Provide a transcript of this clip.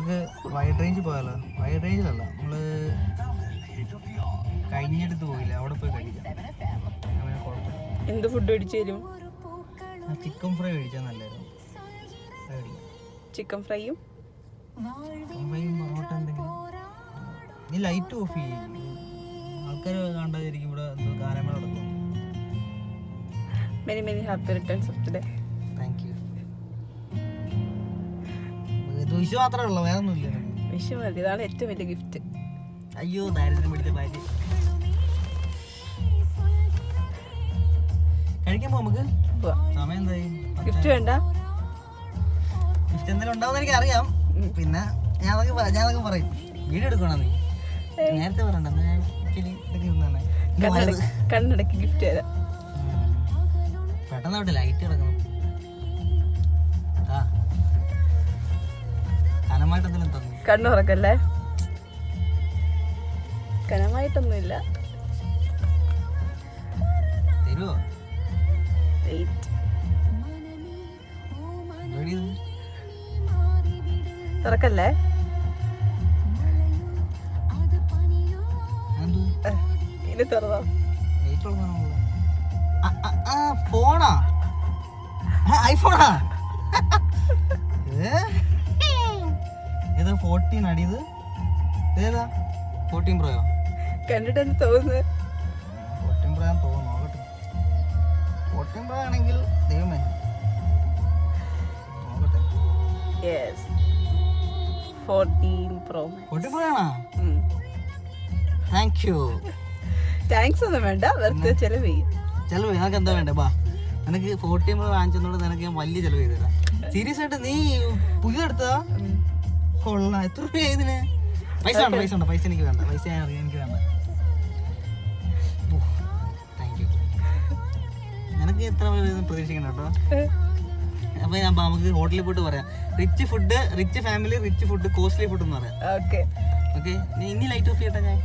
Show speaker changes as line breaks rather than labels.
നമുക്ക് wide range പോയാലോ? Wide റേഞ്ചിലല്ല, നമ്മള് കഴിഞ്ഞെടുത്ത് പോയില്ല, അവിടെ പോയി കഴിക്കാം.
എന്ത് ഫുഡ് മേടിച്ചു തരും?
ചിക്കൻ ഫ്രൈ കഴിച്ചാൽ നല്ലായിരുന്നു.
ചിക്കൻ ഫ്രൈയും
പൊറോട്ട എന്തെങ്കിലും. നീ ലൈറ്റ് ഓഫ് ചെയ്യും, ആൾക്കാർ കണ്ടാതിരിക്കും. ഇവിടെ ഗാനമേള നടക്കും.
Many many happy returns of the day.
Thank you. Vishu മാത്രമേ ഉള്ളൂ, വേറെ ഒന്നും ഇല്ല.
വിഷു മതി, ഇതാണ് ഏറ്റവും വലിയ ഗിഫ്റ്റ്.
അയ്യോ, ദാരിദ്ര്യം പിടിച്ച ഭാര്യ. കഴിക്കാൻ പോ നമുക്ക്. സമയം എന്തായി?
ഗിഫ്റ്റ് വേണ്ട?
ഗിഫ്റ്റ് എന്തെങ്കിലും ഉണ്ടാവുന്ന എനിക്ക് അറിയാം. പിന്നെ ഞാനതൊക്കെ പറയും. വീഡിയോ എടുക്കണോ നീ? നേരത്തെ പറയണ്ട.
കണ്ണടക്കി ഗിഫ്റ്റ് തരാം.
പെട്ടെന്ന് അവിടെ ലൈറ്റ് കിടക്കണം. കനമായിട്ട് എന്തെങ്കിലും തന്നു.
കണ്ണുറക്കല്ലേ? കനമായിട്ടൊന്നുമില്ല.
തരുവോ?
തുറക്കല്ലേ? ഇനി തുറന്നോ?
ഫോണാ? ഐഫോണാ? ഏതാ 14 അടിയത്? ഏതാ 14 പ്രോയോ?
കണ്ടിട്ട് എന്ത് തോന്നുന്നു?
14 പ്രോ ആണെന്ന് തോന്നുന്നു. നോക്കട്ടെ. 14 പ്രോ ആണെങ്കിൽ ദൈവമേ നോക്കട്ടെ.
Yes, 14 pro.
14 പ്രോ ആണോ? Thank you.
താങ്ക്സ് ഒന്നും വേണ്ട, വെറുതെ ചെലവ് ചെയ്യും.
ചെലവ് നിനക്ക് എന്താ വേണ്ടേ? ബാ, നിനക്ക് 14 പ്രോ വാങ്ങിച്ചതുകൊണ്ട് നിനക്ക് ഞാൻ വലിയ ചെലവ് ചെയ്തരാം. സീരിയസ് ആയിട്ട് നീ പുതിയ എടുത്തതാ? കൊള്ളാം. എത്ര രൂപ ഇതിന്? പൈസ ഉണ്ട്, പൈസ ഉണ്ട്. പൈസ എനിക്ക് വേണ്ട. പൈസ ഞാൻ അറിയാം, എനിക്ക് വേണ്ട. Thank you. നിനക്ക് എത്ര പ്രതീക്ഷിക്കണ്ട കേട്ടോ. അപ്പൊ നമുക്ക് ഹോട്ടലിൽ പോയിട്ട് പറയാം. Rich food, rich family, rich food, costly food എന്ന് പറയാം.
Okay
okay. ഇനി ലൈറ്റ് ഓഫ് ചെയ്യട്ടെ ഞാൻ.